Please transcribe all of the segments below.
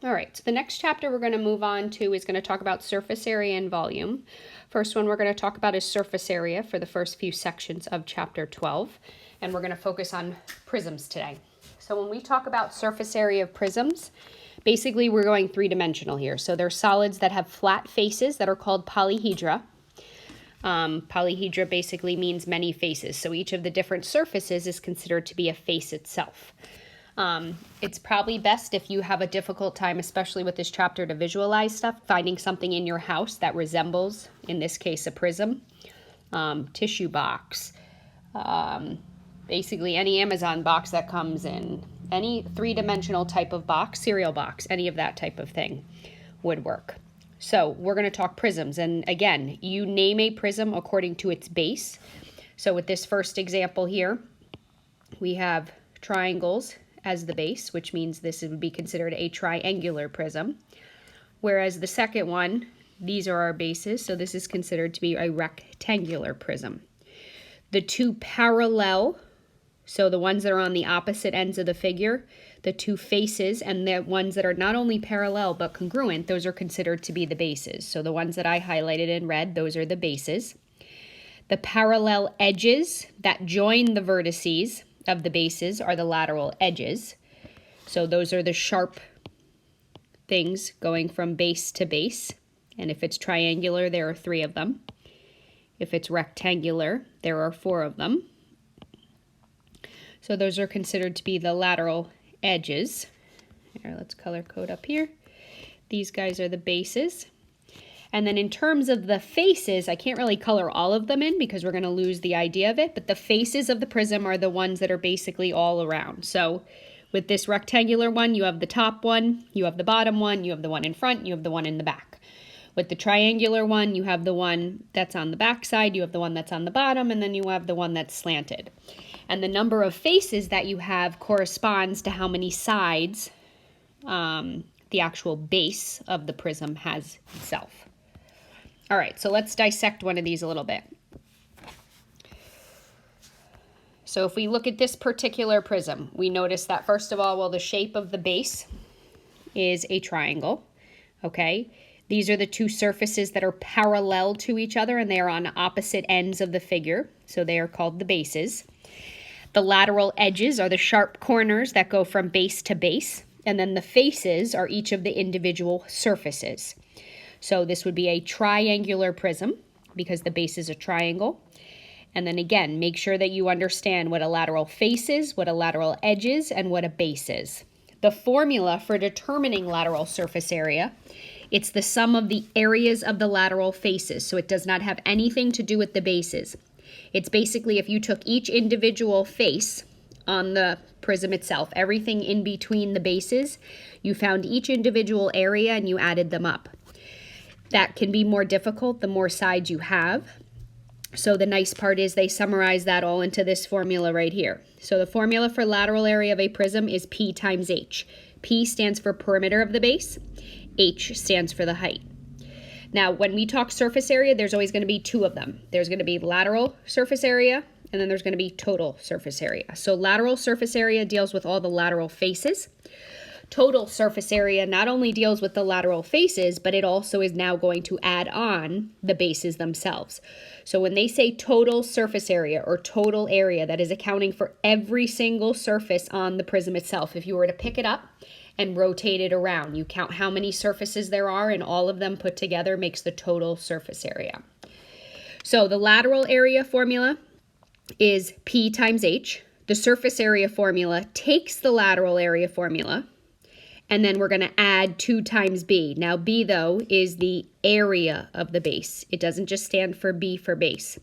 All right, so the next chapter we're going to move on to is going to talk about surface area and volume. First one we're going to talk about is surface area for the first few sections of chapter 12, and we're going to focus on prisms today. So when we talk about surface area of prisms, basically we're going three-dimensional here. So they're solids that have flat faces that are called polyhedra. Polyhedra basically means many faces, so each of the different surfaces is considered to be a face itself. It's probably best if you have a difficult time, especially with this chapter, to visualize stuff, finding something in your house that resembles, in this case, a prism, tissue box, basically any Amazon box that comes in, any three-dimensional type of box, cereal box, any of that type of thing would work. So we're going to talk prisms, and again, you name a prism according to its base. So with this first example here, we have triangles as the base, which means this would be considered a triangular prism. Whereas the second one, these are our bases, so this is considered to be a rectangular prism. The two parallel, so the ones that are on the opposite ends of the figure, the two faces, and the ones that are not only parallel but congruent, those are considered to be the bases. So the ones that I highlighted in red, those are the bases. The parallel edges that join the vertices of the bases are the lateral edges. So those are the sharp things going from base to base. And if it's triangular, there are 3 of them. If it's rectangular, there are 4 of them. So those are considered to be the lateral edges. Here, let's color code up here. These guys are the bases. And then in terms of the faces, I can't really color all of them in because we're going to lose the idea of it, but the faces of the prism are the ones that are basically all around. So with this rectangular one, you have the top one, you have the bottom one, you have the one in front, you have the one in the back. With the triangular one, you have the one that's on the back side, you have the one that's on the bottom, and then you have the one that's slanted. And the number of faces that you have corresponds to how many sides the actual base of the prism has itself. All right, so let's dissect one of these a little bit. So if we look at this particular prism, we notice that first of all, well, the shape of the base is a triangle, okay? These are the two surfaces that are parallel to each other and they are on opposite ends of the figure, so they are called the bases. The lateral edges are the sharp corners that go from base to base, and then the faces are each of the individual surfaces. So this would be a triangular prism because the base is a triangle. And then again, make sure that you understand what a lateral face is, what a lateral edge is, and what a base is. The formula for determining lateral surface area, it's the sum of the areas of the lateral faces. So it does not have anything to do with the bases. It's basically if you took each individual face on the prism itself, everything in between the bases, you found each individual area and you added them up. That can be more difficult the more sides you have. So the nice part is they summarize that all into this formula right here. So the formula for lateral area of a prism is P times H. P stands for perimeter of the base. H stands for the height. Now, when we talk surface area, there's always going to be 2 of them. There's going to be lateral surface area, and then there's going to be total surface area. So lateral surface area deals with all the lateral faces. Total surface area not only deals with the lateral faces, but it also is now going to add on the bases themselves. So when they say total surface area or total area, that is accounting for every single surface on the prism itself. If you were to pick it up and rotate it around, you count how many surfaces there are, and all of them put together makes the total surface area. So the lateral area formula is P times H. The surface area formula takes the lateral area formula, and then we're going to add 2 times B. Now, B, though, is the area of the base. It doesn't just stand for B for base.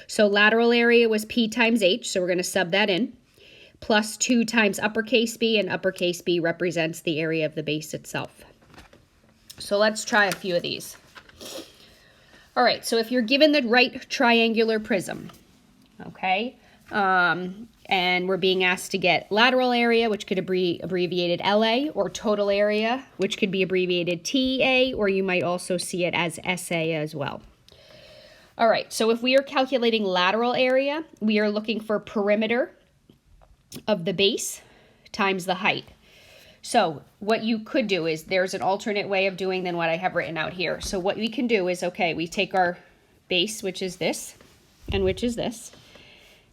So lateral area was P times H, so we're going to sub that in, plus 2 times uppercase B, and uppercase B represents the area of the base itself. So let's try a few of these. All right, so if you're given the right triangular prism, okay, and we're being asked to get lateral area, which could be abbreviated LA, or total area, which could be abbreviated TA, or you might also see it as SA as well. All right, so if we are calculating lateral area, we are looking for perimeter of the base times the height. So what you could do is, there's an alternate way of doing than what I have written out here. So what we can do is, okay, we take our base, which is this, and which is this,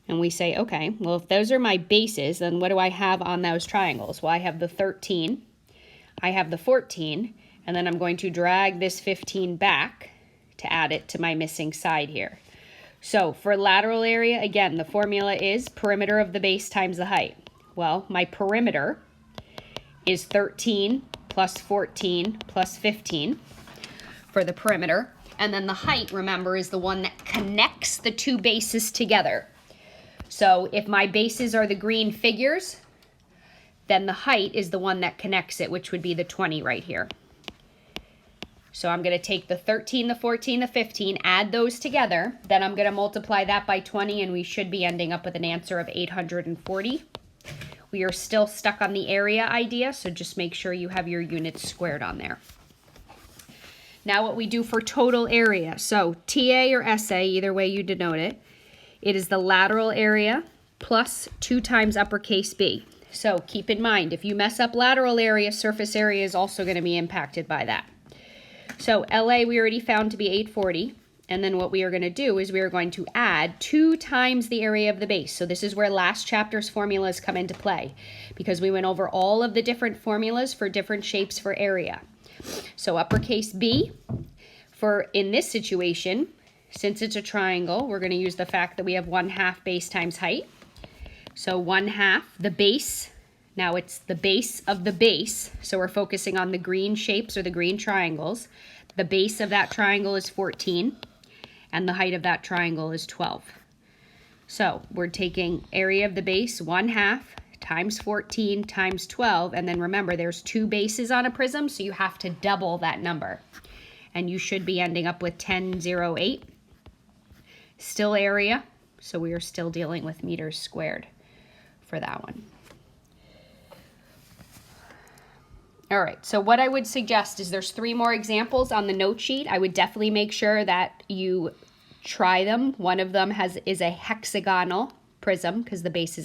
and we say, okay, well, if those are my bases, then what do I have on those triangles? Well, I have the 13, I have the 14, and then I'm going to drag this 15 back to add it to my missing side here. So for lateral area, again, the formula is perimeter of the base times the height. Well, my perimeter is 13 plus 14 plus 15 for the perimeter. And then the height, remember, is the one that connects the two bases together. So if my bases are the green figures, then the height is the one that connects it, which would be the 20 right here. So I'm going to take the 13, the 14, the 15, add those together. Then I'm going to multiply that by 20, and we should be ending up with an answer of 840. We are still stuck on the area idea, so just make sure you have your units squared on there. Now what we do for total area. So TA or SA, either way you denote it, it is the lateral area plus 2 times uppercase B. So keep in mind, if you mess up lateral area, surface area is also going to be impacted by that. So LA we already found to be 840. And then what we are going to do is we are going to add 2 times the area of the base. So this is where last chapter's formulas come into play, because we went over all of the different formulas for different shapes for area. So uppercase B, for in this situation, since it's a triangle, we're going to use the fact that we have 1/2 base times height. So 1/2 the base. Now it's the base of the base. So we're focusing on the green shapes or the green triangles. The base of that triangle is 14, and the height of that triangle is 12. So we're taking area of the base 1/2 times 14 times 12, and then remember there's 2 bases on a prism, so you have to double that number. And you should be ending up with 1008. Still area, so we are still dealing with meters squared for that one. All right, so what I would suggest is there's 3 more examples on the note sheet. I would definitely make sure that you try them. One of them is a hexagonal prism because the base is